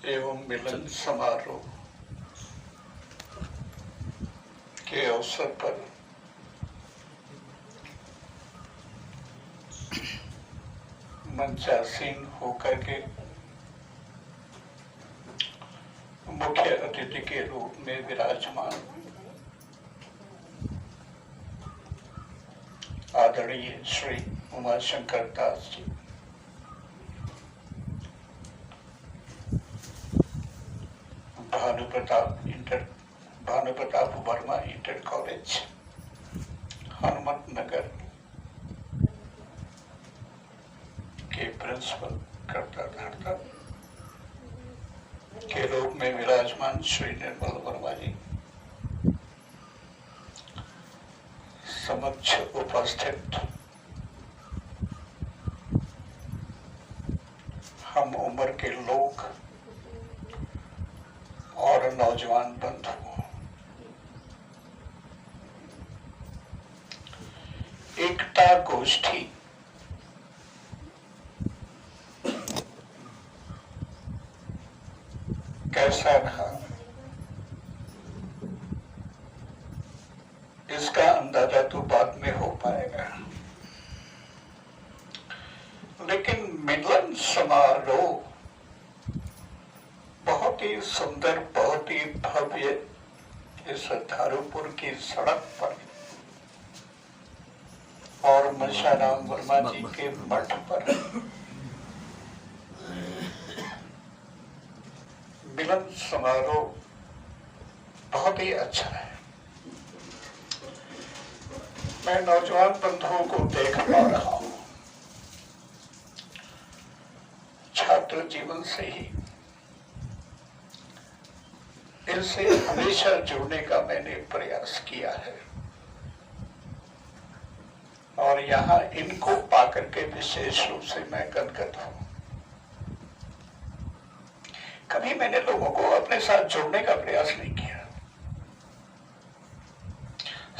एवं मिलन समारोह के अवसर पर मंचासीन होकर के मुख्य अतिथि के रूप में विराजमान आदरणीय श्री उमाशंकर दास जी, भानुप्रताप वर्मा इंटर कॉलेज हनुमत नगर के प्रिंसिपल कर्ता धर्ता के रूप में विराजमान श्री निर्मल वर्मा जी, समक्ष उपस्थित हम उम्र के लोग और नौजवान बंधु, एकता गोष्ठी कैसा रहा इसका अंदाजा तो बाद में हो पाएगा, लेकिन मिलन समारोह बहुत ही सुंदर, बहुत ही भव्य इस धारूपुर की सड़क पर और मनशाराम वर्मा जी के मठ पर मिलन समारोह बहुत ही अच्छा है। मैं नौजवान बंधुओं को देख पा रहा हूं, छात्र जीवन से ही इनसे हमेशा जुड़ने का मैंने प्रयास किया है और यहाँ इनको पाकर के विशेष रूप से मैं गदगद हूं। कभी मैंने लोगों को अपने साथ जोड़ने का प्रयास नहीं किया,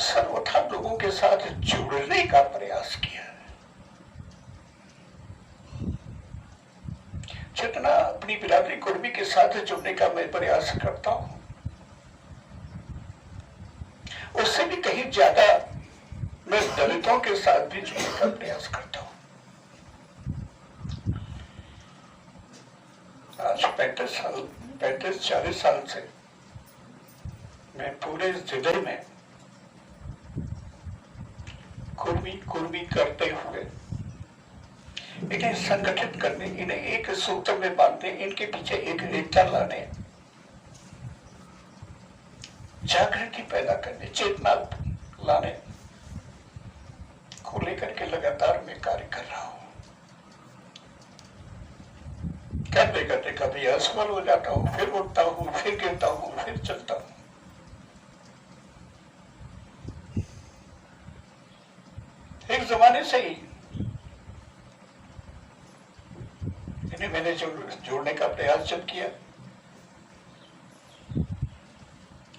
सर्वथा लोगों के साथ जुड़ने का प्रयास किया है। जितना अपनी बिरादरी कुर्मी के साथ जुड़ने का मैं प्रयास करता हूं, उससे भी कहीं ज्यादा मैं दलितों के साथ भी जुड़ने का प्रयास करता हूं। आज 35-40 साल से मैं पूरे जिले में कुर्मी करते हुए इन्हें संगठित करने, इन्हें एक सूत्र में बांधने, इनके पीछे एक एकता लाने, जागृति पैदा करने, चेतना लाने को लेकर के लगातार मैं कार्य कर रहा हूं। करते करते कभी असफल हो जाता हूं, फिर उठता हूं, फिर गिरता हूं, फिर चलता हूं। एक जमाने से ही इन्हें मैंने जोड़ने का प्रयास जब किया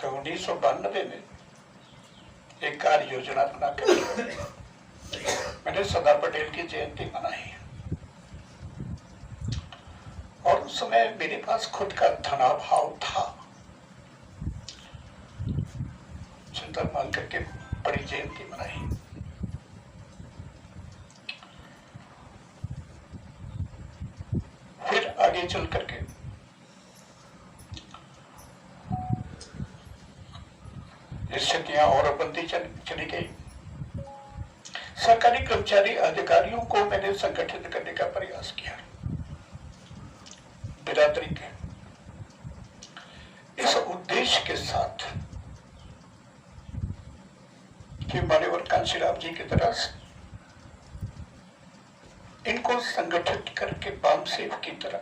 तो 1992 में एक कार्य योजना बनाकर मैंने सरदार पटेल की जयंती मनाई और उस समय मेरे पास खुद का धनाभाव था। चिंतन मान करके बड़ी जयंती मनाई। फिर आगे चल करके स्थितियां और बनती चली गई। सरकारी कर्मचारी अधिकारियों को मैंने संगठित करने का प्रयास किया बिरादरी के इस उद्देश्य के साथ कि मान्यवर कांशीराम जी की तरह इनको संगठित करके बामसेव की तरह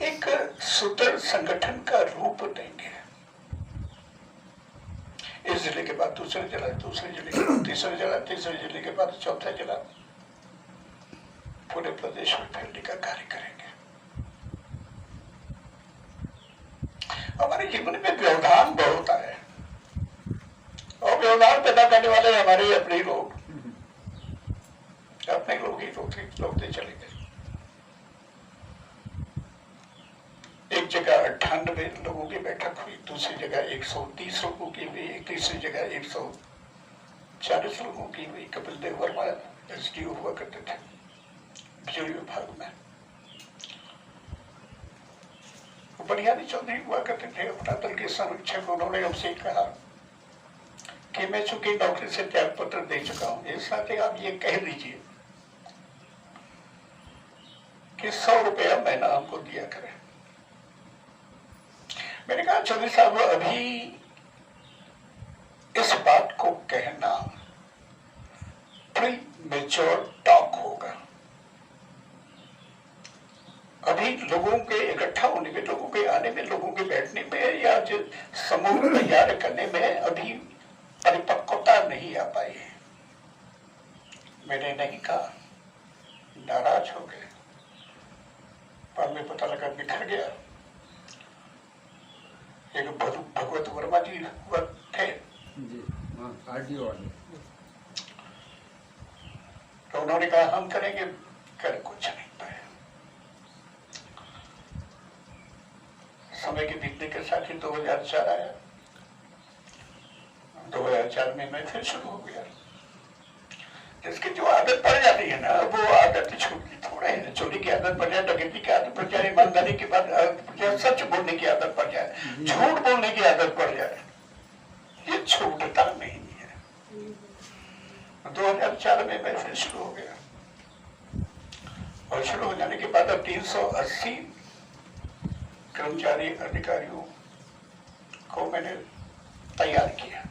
एक सुदृढ़ संगठन का रूप देंगे। इस जिले के बाद दूसरे जिला, दूसरे जिले के बाद तीसरे जिला, तीसरे जिले के बाद चौथा जिला, पूरे प्रदेश में फैलने का कार्य करेंगे। हमारे जीवन में व्यवधान बहुत है और व्यवधान पैदा करने वाले हमारे अपने लोग ही रोकते चले गए। जगह 98 लोगों की बैठक हुई, दूसरी जगह 130 लोगों की हुई, तीसरी जगह 140 लोगों की हुई। कपिल देव वर्मा SDO हुआ करते थे बिजली विभाग में, बनियानी चौधरी हुआ करते थे अपना दल के संरक्षक। उन्होंने हमसे कहा कि मैं चूंकि नौकरी से त्याग पत्र दे चुका हूं, इस नाते आप ये कह दीजिए कि 100 रुपया महीना हमको दिया करें। मैंने कहा चौधरी साहब, अभी इस बात को कहना प्री मेच्योर टॉक होगा। अभी लोगों के इकट्ठा होने में, लोगों के आने में, लोगों के बैठने में या जो समूह तैयार करने में अभी परिपक्वता नहीं आ पाई है। मैंने नहीं कहा, नाराज हो गए। बाद में पता लगा बिखर गया। एक भगवत वर्मा जी हुआ थे, तो उन्होंने कहा हम करेंगे, कर कुछ नहीं पाए। समय के बीतने के साथ ही 2004 आया। 2004 में मैं फिर शुरू हो गया। जिसकी जो आदत पड़ जाती है ना, वो आदत छूटती थोड़ा है। चोरी की आदत पड़ जाए, डकैती की आदत पड़ जाए, ईमानदारी की बात, सच बोलने की आदत पड़ जाए, झूठ बोलने की आदत पड़ जाए, ये छूटता नहीं है। 2004 में मैं फिर शुरू हो गया और शुरू हो जाने के बाद अब 380 कर्मचारी अधिकारियों को मैंने तैयार किया।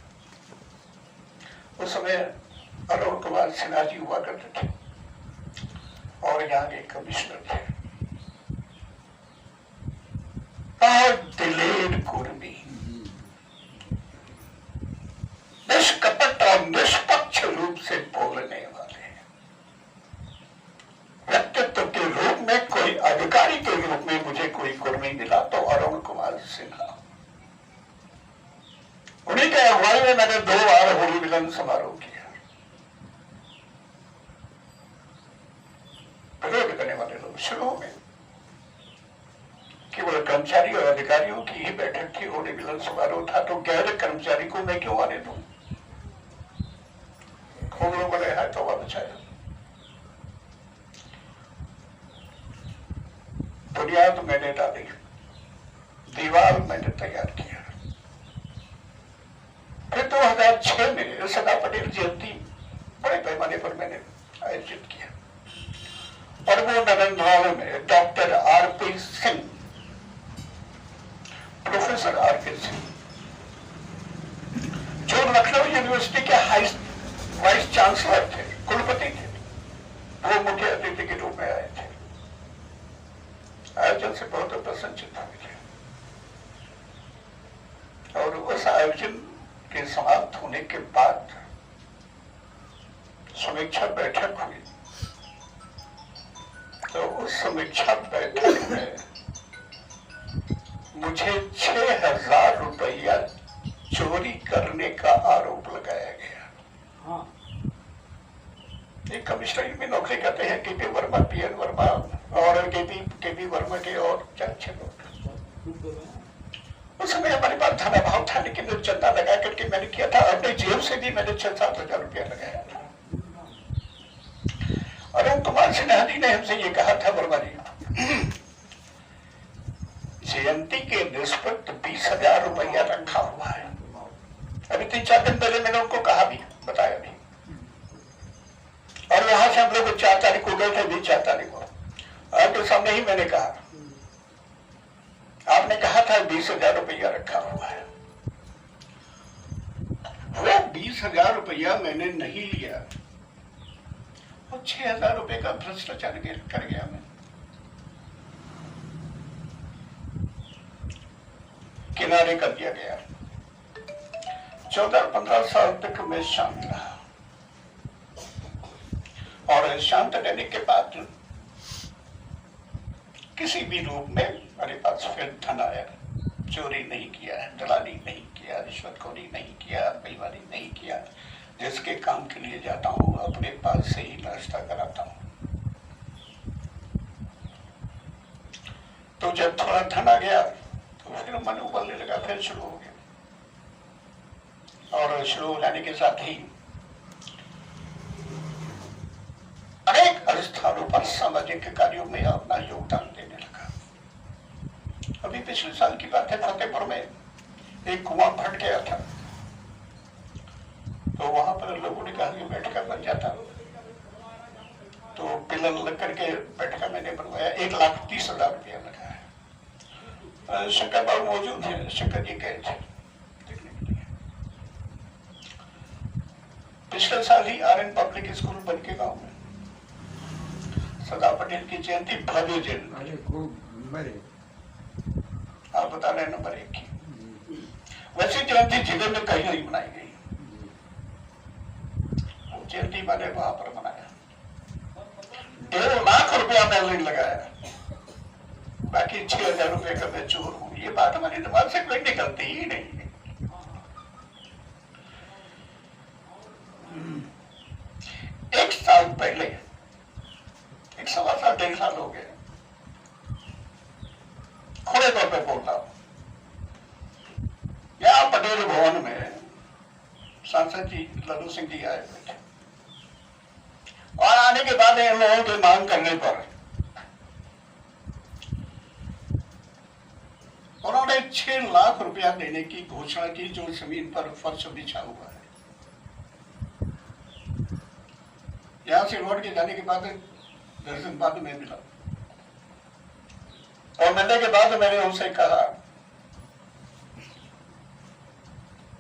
उस समय अरुण कुमार सिन्हा जी हुआ करते थे और यहाँ के कमिश्नर थे, दिलेर कुर्मी, निष्कपट और निष्पक्ष रूप से बोलने वाले। व्यक्तित्व के रूप में, कोई अधिकारी के रूप में मुझे कोई कुर्मी मिला तो अरुण कुमार सिन्हा। उन्हीं के अगुवाई में मैंने 2 बार होली मिलन समारोह किया। विरोध करने वाले लोग शुरू हो गए। केवल कर्मचारी और अधिकारियों की ही बैठक थी, होली मिलन समारोह था, तो गैर कर्मचारी को मैं क्यों आने दूं? खूब लोगों ने है तो बचाया। बुनियाद मैंने डाली, दीवार मैंने तैयार किया। फिर 2006 में सरदार पटेल जयंती बड़े पैमाने पर मैंने आयोजित किया और वो नरेंद्र में doctor RP Singh, professor RP Singh, जो लखनऊ यूनिवर्सिटी के वाइस चांसलर थे, कुलपति थे, वो मुख्य अतिथि के रूप में आए थे। आयोजन से बहुत प्रसन्नचित हुए थे और उस आयोजन के समाप्त होने के बाद समीक्षा बैठक हुई। तो उस समीक्षा बैठक में मुझे 6,000 रुपया चोरी करने का आरोप लगाया गया। हाँ। एक कमिश्नरी में नौकरी करते हैं KP वर्मा, PN वर्मा और KP वर्मा के और 4-6 लोग। उस समय हमारे पास धन अभाव था, लेकिन चंदा लगा करके मैंने किया था। अपने जेब से भी मैंने 6-7 हजार रुपया लगाया था। अरुण कुमार सिन्हा जी ने हमसे ये कहा था, वर्मा जी, जयंती के निष्पक्ष 20,000 रुपया रखा हुआ है। अभी 3-4 दिन पहले मैंने उनको कहा भी, बताया भी। और यहां से हम लोग 4 तारीख को गए थे, 4 तारीख को आपके सामने ही मैंने कहा, आपने कहा था 20,000 रुपया रखा हुआ है। वो 20,000 रुपया मैंने नहीं लिया और 6,000 रुपए का भ्रष्टाचार कर गया मैं। किनारे कर दिया गया। 14-15 साल तक मैं शांत रहा और शांत रहने के बाद किसी भी रूप में मेरे पास फिर धन आया। चोरी नहीं किया, दलाली नहीं किया, रिश्वतखोरी नहीं किया, बेईमानी नहीं किया। जिसके काम के लिए जाता हूं अपने पास से ही नाश्ता कराता हूं। तो जब थोड़ा धन आ गया तो फिर मन उबलने लगा, फिर शुरू हो गया। और शुरू हो जाने के साथ ही अनेक स्थानों पर सामाजिक कार्यों में अपना योगदान देने लगा। अभी पिछले साल की बात है, फतेहपुर में एक कुआं फट गया था, तो वहां पर लोगों ने कहा कि बैठका बन जाता, तो पिलर लग करके बैठका मैंने बनवाया। 1,30,000 रुपया लगा है। शंकर बाबू मौजूद है, शंकर जी गए थे देखने के लिए। पिछले साल ही RN पब्लिक स्कूल बन के गाँव में सरदार पटेल की जयंती भव्य जयंती, आप बता रहे नंबर 1 की। वैसे जयंती जिले में कहीं नहीं मनाई गई, वो जयंती मैंने वहां पर मनाया। 1.5 लाख रुपया मैंने लगाया, बाकी 6,000 रुपए का मैं चोर हूं। ये बात हमारे दिमाग से कोई निकलती ही नहीं। एक साल पहले, 1.25 साल 1.5 साल हो गए, खुले तौर पे बोल रहा हूं, यहाँ पटेल भवन में सांसद जी लल्लू सिंह जी आए हुए थे, और आने के बाद इन लोगों की मांग करने पर उन्होंने 6 लाख रुपया देने की घोषणा की, जो जमीन पर फर्श बिछा हुआ है। यहां से लौट के जाने के बाद 10 दिन बाद मैं मिला, और मिलने के बाद मैंने उनसे कहा,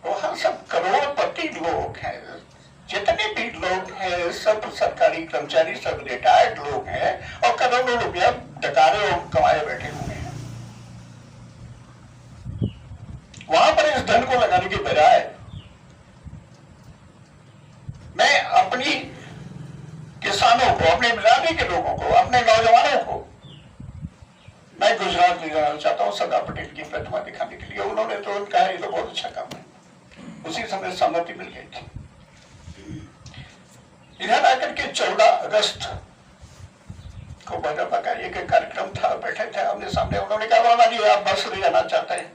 वहां सब करोड़पति लोग हैं, जितने भी लोग हैं सब सरकारी कर्मचारी, सब रिटायर्ड लोग हैं, और करोड़ों रुपया डकारे और कमाए बैठे हुए हैं। वहां पर इस धन को लगाने के बजाय मैं अपनी किसानों को, अपने इलाके के लोगों को, अपने नौजवानों को मैं गुजरात ले जाना चाहता हूं सरदार पटेल की प्रतिमा दिखाने के लिए। उन्होंने तो कहा ये तो बहुत अच्छा काम है, उसी समय सहमति मिल गई थी। इधर आकर के 14 अगस्त को भाजपा का एक कार्यक्रम था, बैठे थे आमने सामने। उन्होंने कहा बाबा जी आप बस ले जाना चाहते हैं,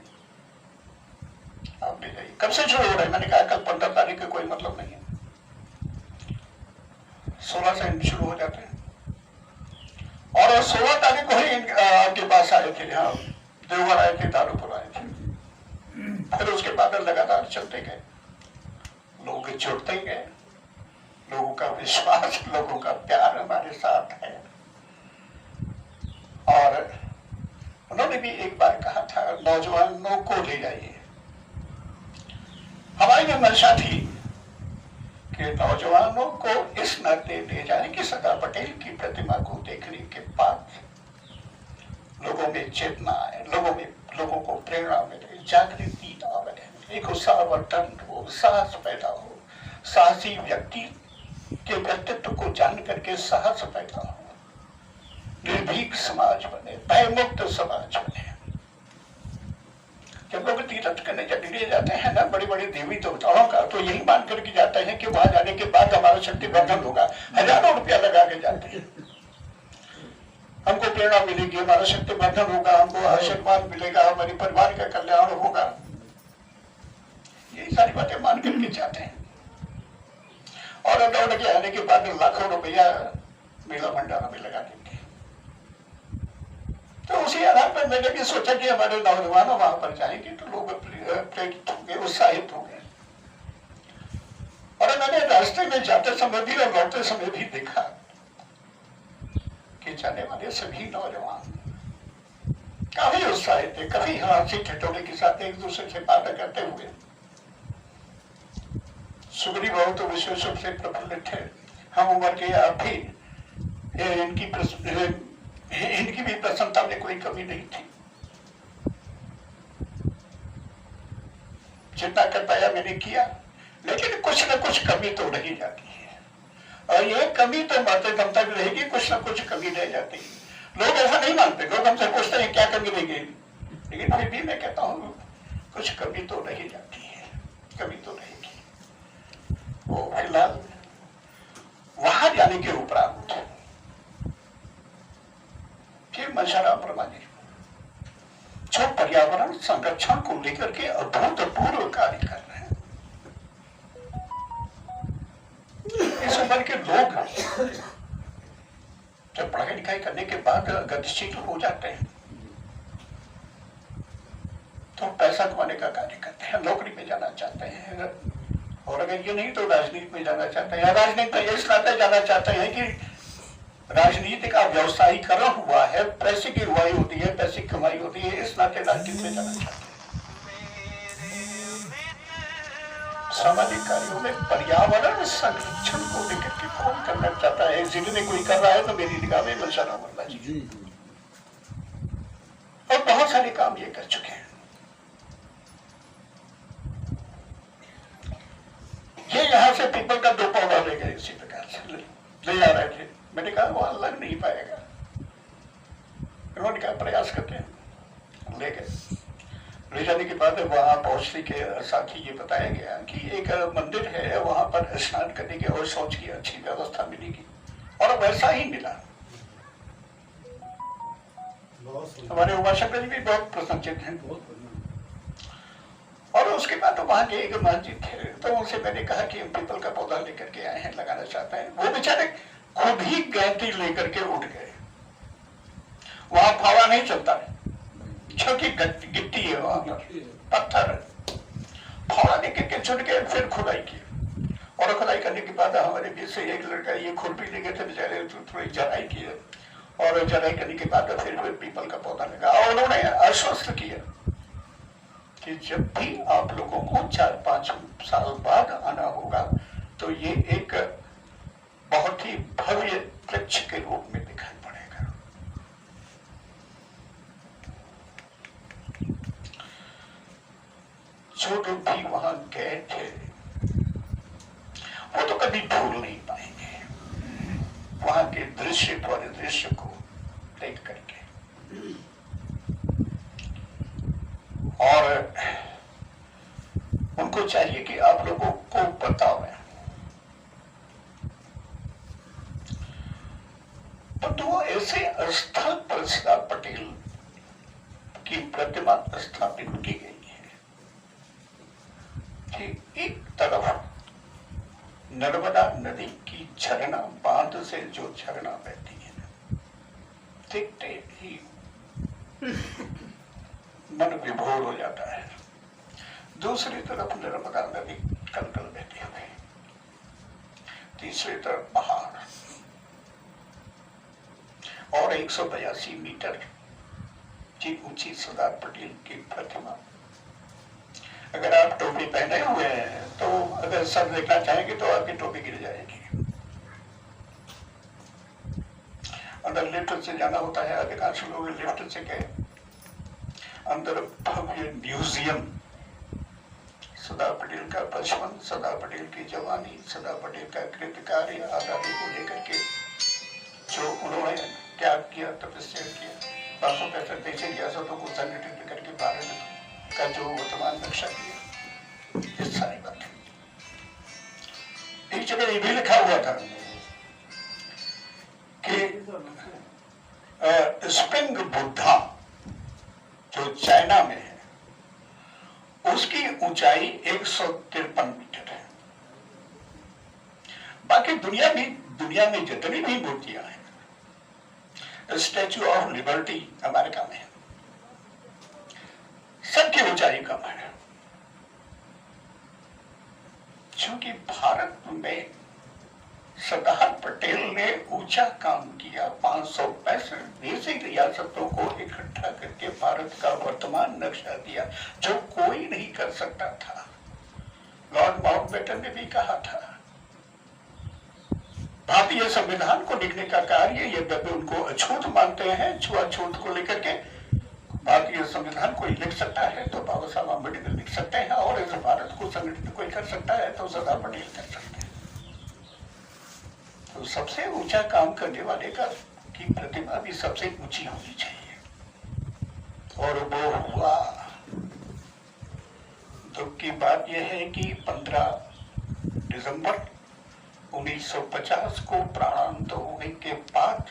आप ले जाइए। कब से शुरू हो रहा है? मैंने कहा कल 15 तारीख का कोई मतलब नहीं है, 16 से शुरू हो जाते हैं। और 16 तारीख को ही आपके पास आए थे, यहाँ देवघर आए थे, दारूपुर आए थे। फिर उसके बाद लगातार चलते गए, लोग जुड़ते गए, लोगों का विश्वास, लोगों का प्यार हमारे साथ है। और उन्होंने भी एक बार कहा था नौजवानों को ले जाइए। हमारी जो मंशा थी कि नौजवानों को इस नाते ले जाए कि सरदार पटेल की प्रतिमा को देखने के बाद लोगों में चेतना आए, लोगों को प्रेरणा मिले, जागृति आवे, एक उत्साहवर्धन हो, साहस पैदा हो, साहसी व्यक्ति के व्यक्तित्व को जान करके साहस पैदा हो, निर्भीक समाज बने, भयमुक्त समाज बने। जब लोग तीर्थ करने जब लिए जाते हैं ना बड़ी बड़ी देवी देवताओं का, तो यही मान करके जाते हैं कि वहां जाने के बाद हमारा शक्तिवर्धन होगा। हजारों रुपया लगा के जाते हैं, हमको प्रेरणा मिलेगी, हमारा शक्तिवर्धन होगा, हमको आशीर्वाद मिलेगा, हमारे परिवार का कल्याण होगा, यही सारी बातें मान करके जाते हैं। और लौट के आने के बाद लाखों रुपया मेला भंडारा में लगा देंगे। तो उसी आधार पर मैंने भी सोचा कि हमारे नौजवान वहां पर जाएंगे तो लोग प्रेरित होंगे, उत्साहित होंगे। और मैंने रास्ते में जाते समय भी और लौटते समय भी देखा कि जाने वाले सभी नौजवान काफी उत्साहित थे, काफी हंसी ठिठोले के साथ एक दूसरे से बातें करते हुए। सुग्रीव बाबू तो विशेष रूप से प्रफुल्लित थे, हम उम्र के आप भी, इनकी भी प्रसन्नता में कोई कमी नहीं थी। जितना कर पाया मैंने किया, लेकिन कुछ न कुछ कमी तो रह जाती है, और ये कमी तो मरते दम तक रहेगी, कुछ न कुछ कमी रह जाती है। लोग ऐसा नहीं मानते, लोग हमसे पूछते हैं क्या कमी रह गई, लेकिन फिर भी मैं कहता हूँ कुछ कमी तो रह जाती है, कमी तो रहेगी। वो फिलहाल वहां जाने के उपरांत फिर मनसाराम वर्मा जी पर्यावरण संरक्षण को लेकर के अभूतपूर्व कार्य कर रहे हैं। इस उम्र के लोग जब पढ़ाई लिखाई करने के बाद गतिशील हो जाते हैं तो पैसा कमाने का कार्य करते हैं, नौकरी में जाना चाहते हैं, और अगर ये नहीं तो राजनीति में जाना चाहते हैं। राजनीति में इस नाते जाना चाहते हैं कि राजनीति का व्यवसायीकरण हुआ है, पैसे की रुआई होती है, पैसे की कमाई होती है, इस नाते राजनीति में जाना चाहते हैं। सामाजिक कार्यों में पर्यावरण संरक्षण को लेकर के कौन करना चाहता है? जिले में कोई कर रहा है तो मेरी निगाह में मलसाना वर्मा जी और बहुत सारे काम ये कर चुके हैं। ये यहां से पीपल का 2 पौधा ले गए, इसी प्रकार से ले जा रहे थे। मैंने कहा वहां लग नहीं पाएगा, उन्होंने कहा प्रयास करते हैं, ले गए। ले जाने के बाद वहां पहुंचने के साथ ही ये बताया गया कि एक मंदिर है, वहां पर स्नान करने की और शौच की अच्छी व्यवस्था मिलेगी, और वैसा ही मिला। हमारे उमाशंकर जी भी बहुत प्रसन्नचित हैं। और उसके बाद तो वहां के एक मस्जिद थे, तो उनसे मैंने कहा कि हम पीपल का पौधा लेकर के आए हैं, लगाना चाहते हैं। वो बेचारे खुद ही गैंती लेकर के उठ गए। वहां फावड़ा नहीं चलता क्योंकि गिट्टी है, वहां पर पत्थर, फावड़ा लेकर के छुट गए। फिर खुदाई की, और खुदाई करने के बाद हमारे बीच से एक लड़का ये खुरपी ले गए थे बेचारे, थोड़ी जराई की, और जराई करने के बाद फिर पीपल का पौधा लगा। और उन्होंने आश्वस्त किया कि जब भी आप लोगों को 4-5 साल बाद आना होगा तो ये एक बहुत ही भव्य वृक्ष के रूप में दिखाई पड़ेगा। जो लोग भी वहां गए थे वो तो कभी भूल नहीं पाएंगे वहां के दृश्य परिदृश्य को देख करके। और उनको चाहिए कि आप लोगों को बताओ। तो वो ऐसे स्थल पर सरदार पटेल की प्रतिमा स्थापित की गई है कि एक तरफ नर्मदा नदी की झरना बांध से जो झरना बहती है, देखते ही मन विभोर हो जाता है। दूसरी तरफ नर्मदा नदी कलकल बहती हुई, तीसरी तरफ पहाड़, और 182 मीटर की ऊंची सरदार पटेल की प्रतिमा। अगर आप टोपी पहने हुए हैं तो अगर सर देखना चाहेंगे तो आपकी टोपी गिर जाएगी। अंदर लिफ्ट से जाना होता है, अधिकांश लोग लिफ्ट से गए। अंदर भव्य म्यूजियम, सरदार पटेल का बचपन, सरदार पटेल की जवानी, सरदार पटेल का कृतकार्य आजादी को लेकर के जो उन्होंने त्याग किया, तपस्या किया, 565 देश रियासतों को संगठित करके भारत का जो वर्तमान नक्शा किया, ये सारी बातें। एक जगह ये भी लिखा हुआ था कि स्प्रिंग बुद्धा जो चाइना में है, उसकी ऊंचाई 153 मीटर है। बाकी दुनिया में जितनी भी मूर्तियां हैं, स्टैच्यू ऑफ लिबर्टी अमेरिका में है, सबकी ऊंचाई कम है। क्योंकि भारत में सरदार पटेल ने ऊंचा काम किया, 565 देशी रियासतों को इकट्ठा करके भारत का वर्तमान नक्शा दिया, जो कोई नहीं कर सकता था। लॉर्ड माउंटबेटन ने भी कहा था, भारतीय संविधान को लिखने का कार्य यद्यपि उनको अछूत मानते हैं, छुआछूत को लेकर के भारतीय संविधान कोई लिख सकता है तो बाबा साहब अम्बेडकर लिख सकते हैं, और इस भारत को संगठित कोई कर सकता है तो सरदार पटेल कर सकते हैं। तो सबसे ऊंचा काम करने वाले का की प्रतिमा भी सबसे ऊंची होनी चाहिए, और वो हुआ। दुख की बात यह है कि 15 दिसंबर 1950 को प्राणांत होने के बाद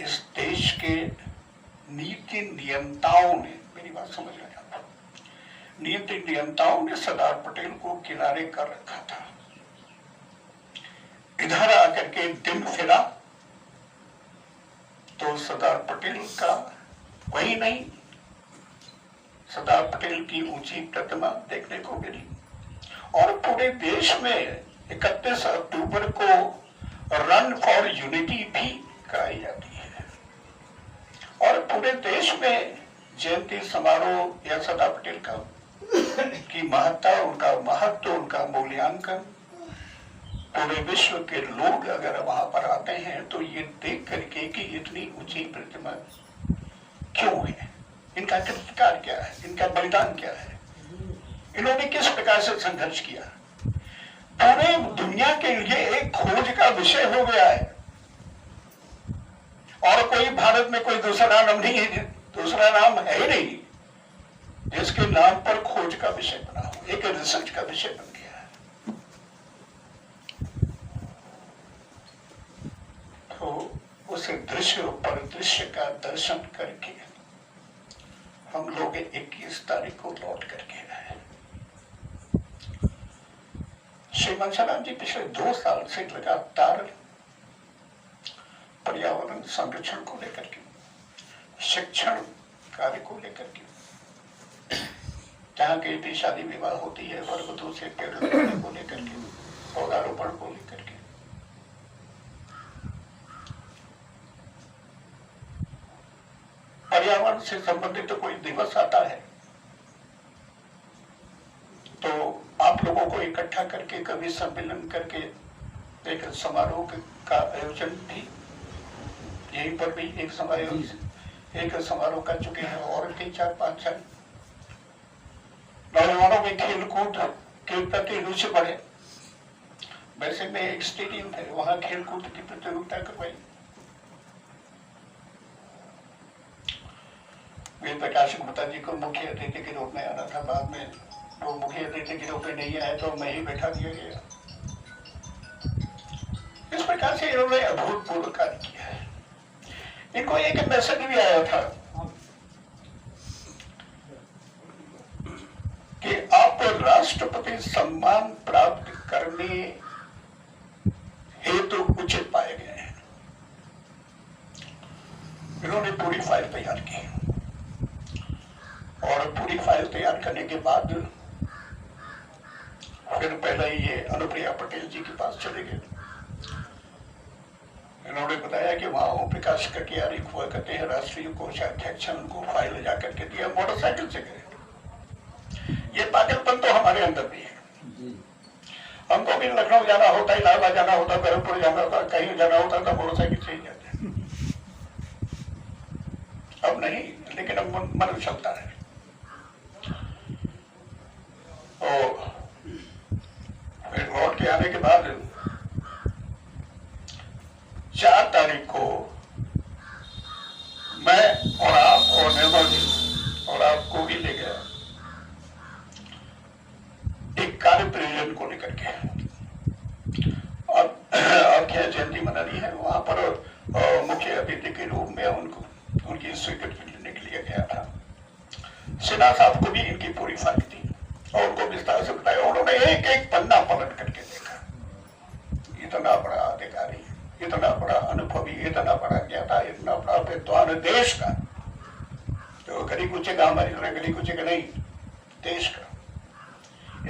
इस देश के नीति नियंताओं ने, मेरी बात समझ में आता, नीति नियंताओं ने सरदार पटेल को किनारे कर रखा था। इधर आकर के दिन फिरा तो सरदार पटेल का वही नहीं, सरदार पटेल की ऊंची प्रतिमा देखने को मिली। और पूरे देश में 31 अक्टूबर को रन फॉर यूनिटी भी कराई जाती है। और पूरे देश में जयंती समारोह या सरदार पटेल का की महत्ता, उनका महत्व, उनका मूल्यांकन, पूरे विश्व के लोग अगर वहां पर आते हैं तो ये देख करके कि इतनी ऊंची प्रतिमा क्यों है, इनका कृतिकार क्या है, इनका बलिदान क्या है, इन्होंने किस प्रकार से संघर्ष किया, पूरे दुनिया के लिए एक खोज का विषय हो गया है। और कोई भारत में कोई दूसरा नाम नहीं है, दूसरा नाम है ही नहीं जिसके नाम पर खोज का विषय बना हो, एक रिसर्च का विषय बन गया है। तो उस दृश्य परिदृश्य का दर्शन करके हम लोग 21 तारीख को लौट करके आए। श्री मनसाराम जी पिछले 2 साल से लगातार पर्यावरण संरक्षण को लेकर के, शिक्षण कार्य को लेकर के, जहाँ कहीं भी शादी विवाह होती है, वरवधु से पेड़ लगाने को लेकर के, पौधारोपण को लेकर के, पर्यावरण से संबंधित तो कोई दिवस आता है तो आप लोगों को इकट्ठा करके कभी सम्मेलन करके एक समारोह का आयोजन भी, यहीं पर भी एक समारोह कर चुके हैं। और 3-4-5 साल नौजवानों में खेल कूद के प्रति रुचि बढ़े। वैसे में एक स्टेडियम है, वहां खेल कूद की प्रतियोगिता करवाई। वीर प्रकाश गुप्ता जी को मुख्य अतिथि के रूप में आना था, बाद में वो मुख्य अतिथि के रूप में नहीं आए तो मैं ही बैठा दिया गया। इस प्रकार से इन्होंने अभूतपूर्व कार्य किया है। इनको एक मैसेज भी आया था कि आप राष्ट्रपति सम्मान प्राप्त करने हेतु उचित पाए गए हैं। इन्होंने पूरी फाइल तैयार की और पूरी फाइल तैयार करने के बाद फिर पहले ये अनुप्रिया पटेल जी के पास चले गए। इन्होंने बताया कि वहां ओम प्रकाश कटियारी हुआ करते हैं राष्ट्रीय कोषाध्यक्ष, उनको फाइल ले जाकर के दिया, मोटरसाइकिल से गए। ये पागलपन तो हमारे अंदर भी है। हमको भी लखनऊ जाना होता, इलाहाबाद जाना होता, गोरखपुर जाना होता, कहीं जाना होता तो मोटरसाइकिल से ही जाते। अब नहीं, लेकिन अब मन चलता है। तो फिर लौट के आने के बाद 4 तारीख को मैं और आप और निर्मल जी और आपको भी ले गया एक कार्य प्रयोजन को लेकर के। अब क्या जयंती मनानी है, वहां पर मुख्य अतिथि के रूप में उनकी स्वीकृति लेने के लिए गया था। सिन्हा साहब को भी इनकी पूरी फाइल थी और उनको विस्तार से बताया। उन्होंने एक एक पन्ना पलट करके देखा। इतना बड़ा अधिकारी, इतना बड़ा अनुभवी, इतना बड़ा ज्ञाता, इतना बड़ा विद्वान देश का, तो गली कुचे का, हमारी तरह गली कुचे का नहीं, देश का,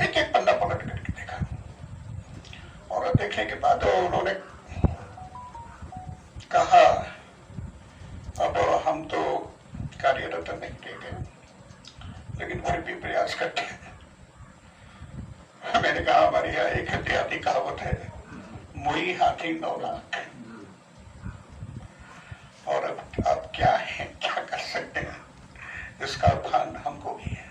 एक एक पन्ना पलट करके देखा। और देखने के बाद उन्होंने कहा अब हम तो कार्यरत नहीं देंगे, लेकिन फिर भी प्रयास करते हैं। मैंने कहा हमारे यहाँ एक देहाती कहावत है, मुई हाथी 9 लाख। और अब क्या है, क्या कर सकते हैं, इसका भान हमको भी है।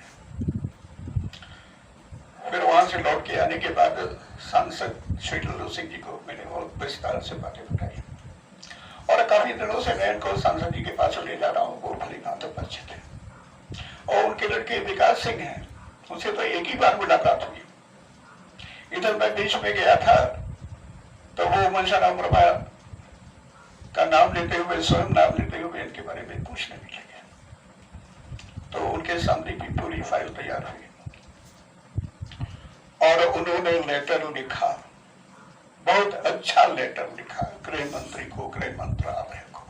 फिर वहां से लौट के आने के बाद सांसद श्री लल्लू सिंह जी को मैंने बहुत विस्तार से बातें बताई और काफी दिनों से मैं इनको सांसद जी के पास ले जा रहा हूँ, वो भली भांति परिचित है। और उनके लड़के विकास सिंह हैं, उनसे तो एक ही बार मुलाकात हुई। इधर मैं बीच में गया था तो वो मनसाराम वर्मा का नाम लेते हुए, स्वयं नाम लेते हुए इनके बारे में पूछने भी लगे। के सामने भी पूरी फाइल तैयार हुई और उन्होंने लेटर लिखा, बहुत अच्छा लेटर लिखा गृह मंत्री को, गृह मंत्रालय को,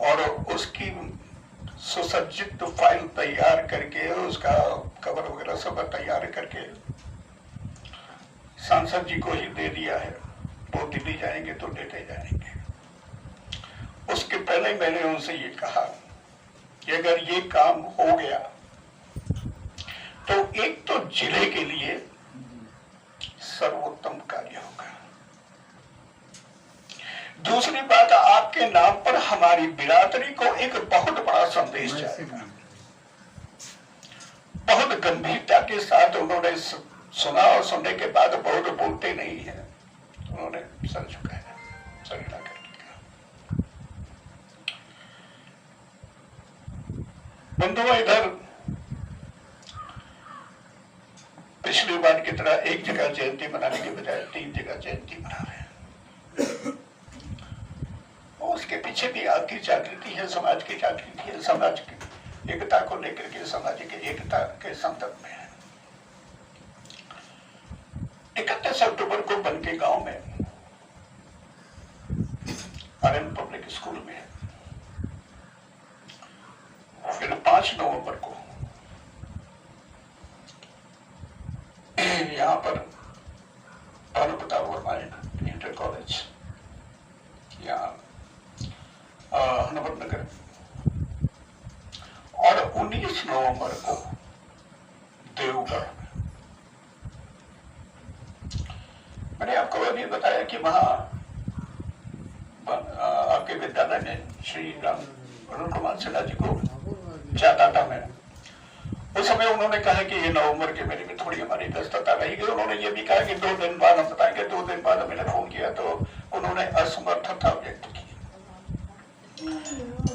और उसकी सुसज्जित फाइल तैयार करके उसका कवर वगैरह सब तैयार करके सांसद जी को ही दे दिया है। वो दिल्ली जाएंगे तो लेते जाएंगे। उसके पहले मैंने उनसे ये कहा कि अगर ये काम हो गया तो एक तो जिले के लिए सर्वोत्तम कार्य होगा, दूसरी बात आपके नाम पर हमारी बिरादरी को एक बहुत बड़ा संदेश जाएगा। बहुत गंभीरता के साथ उन्होंने सुना और सुनने के बाद बहुत बोलते नहीं है, उन्होंने सर झुकाया, सर हिला कर दिया। बंधुओं, इधर पिछली बार की तरह एक जगह जयंती मनाने के बजाय 3 जगह जयंती मना रहे हैं। और उसके पीछे भी आपकी जागृति है, समाज की जागृति है, समाज की एकता को लेकर के, समाज की एकता के संदर्भ में है। 31 अक्टूबर को बनके गांव में आर्यन पब्लिक स्कूल में, फिर 5 नवंबर को यहाँ पर भानु प्रताप वर्मा इंटर कॉलेज यहाँ हनुमतनगर, और 19 नवंबर को देवगढ़। मैंने आपको अभी बताया कि वहां आपके विद्यालय में श्री राम अरुण कुमार सिन्हा जी को जाता था मैं। उस समय उन्होंने कहा कि ये नवंबर के महीने में थोड़ी हमारी व्यस्तता रहेगी। उन्होंने ये भी कहा कि 2 दिन बाद हम बताएंगे। 2 दिन बाद मैंने फोन किया तो उन्होंने असमर्थता व्यक्त की।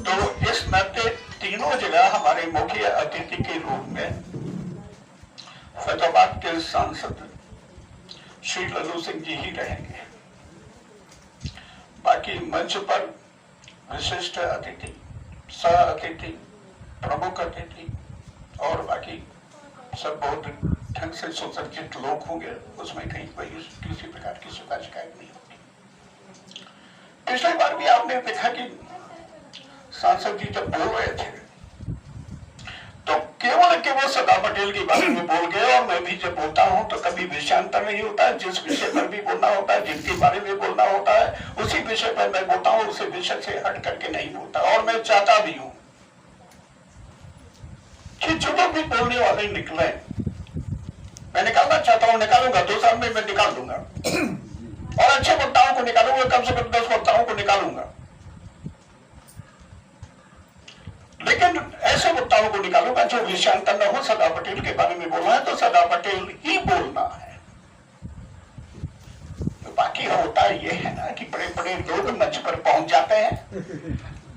तो इस नाते तीनों जगह हमारे मुख्य अतिथि के रूप में फैजाबाद के सांसद श्री लल्लू सिंह जी ही रहेंगे। बाकी मंच पर विशिष्ट अतिथि, सह अतिथि, प्रमुख अतिथि और बाकी सब बहुत ढंग से सुसज्जित लोग होंगे। उसमें कहीं कोई किसी प्रकार की शिकायत नहीं होगी। पिछली बार भी आपने देखा कि सांसद जी जब बोल रहे थे तो केवल सरदार पटेल के बारे में बोल गए, और मैं भी जब बोलता हूं तो कभी विषयांतर नहीं होता है। जिस विषय पर भी बोलना होता है, जिनके बारे में बोलना होता है, उसी विषय पर मैं बोलता हूं, उसी विषय से हट करके नहीं बोलता। और मैं चाहता भी हूं कि जो भी बोलने वाले निकले, मैं निकालना चाहता हूं, निकालूंगा। 2 साल में मैं निकाल दूंगा, और अच्छे वक्ताओं को निकालूंगा, कम से कम 10 वक्ताओं को निकालूंगा। लेकिन ऐसे वक्ताओं को निकालूंगा जो विषयांतर न हो। सरदार पटेल के बारे में बोलना है तो सरदार पटेल ही बोलना है। तो बाकी होता ये है ना कि बड़े बड़े लोग मंच पर पहुंच जाते हैं,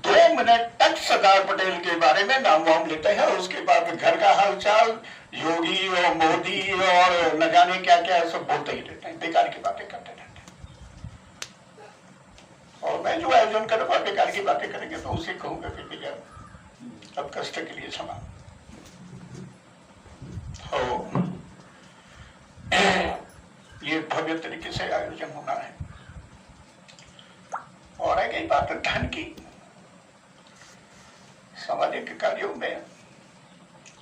2 मिनट तक सरदार पटेल के बारे में नाम वाम लेते हैं, उसके बाद घर का हालचाल, योगी और मोदी और न जाने क्या क्या सब बोलते ही रहते हैं, बेकार की बातें करते रहते हैं। और मैं जो आयोजन करूंगा बेकार की बातें करेंगे तो उसे कहूंगा कि भैया अब कष्ट के लिए क्षमा हो। ये भव्य तरीके से आयोजन होना है। और है कई बात धन की, सामाजिक कार्यों में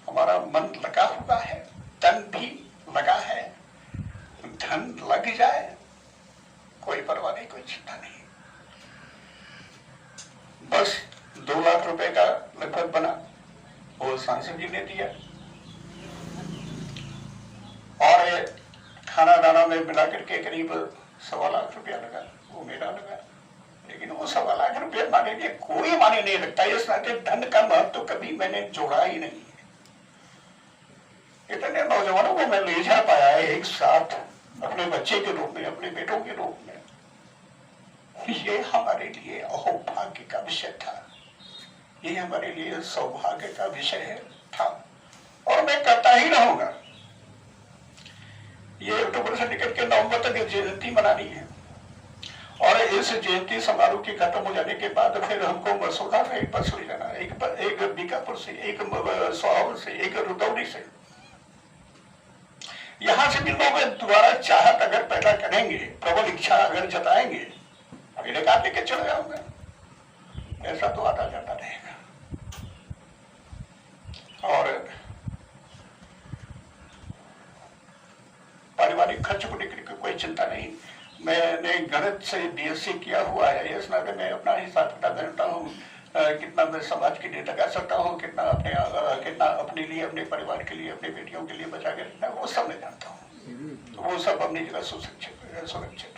हमारा मन लगा हुआ है, धन भी लगा है। धन लग जाए कोई परवाह नहीं, कोई चिंता नहीं। बस 2 लाख रुपए का लगभग बना, वो सांसद जी ने दिया, और खाना दाना में मिला करके करीब 1.25 लाख रुपया लगा, वो मेरा लगा। लेकिन वो 1.25 लाख रुपया माने के कोई माने नहीं रखता। इस नाते धन का महत्व तो कभी मैंने जोड़ा ही नहीं है। इतने नौजवानों को मैं ले जा पाया है एक साथ, अपने बच्चे के रूप में, अपने बेटों के रूप में। ये हमारे लिए अहोभाग्य का विषय था, ये हमारे लिए सौभाग्य का विषय था, और मैं करता ही रहूंगा। ये अक्टूबर से लेकर के नवंबर तक जयंती मनानी है, और इस जयंती समारोह के खत्म हो जाने के बाद फिर हमको मसूदा में एक बस ले जाना, एक अंबिकापुर से, एक सोहावल से, एक रुदौली से, यहां से भी लोग दोबारा चाहत अगर पैदा करेंगे, प्रबल इच्छा अगर जताएंगे, अगले काम लेके चले जाऊंगा, ऐसा तो आता जाता रहेगा। और पारिवारिक खर्च को लेकर के कोई चिंता नहीं। मैंने गणित से बीएससी किया हुआ है, ये स्नातक में अपना हिसाब किताब जानता हूँ, कितना मैं समाज के लिए लगा सकता हूँ, कितना अपने लिए, अपने परिवार के लिए, अपने बेटियों के लिए बचा के रखना, वो सब मैं जानता हूँ। वो सब अपनी जगह सुरक्षित।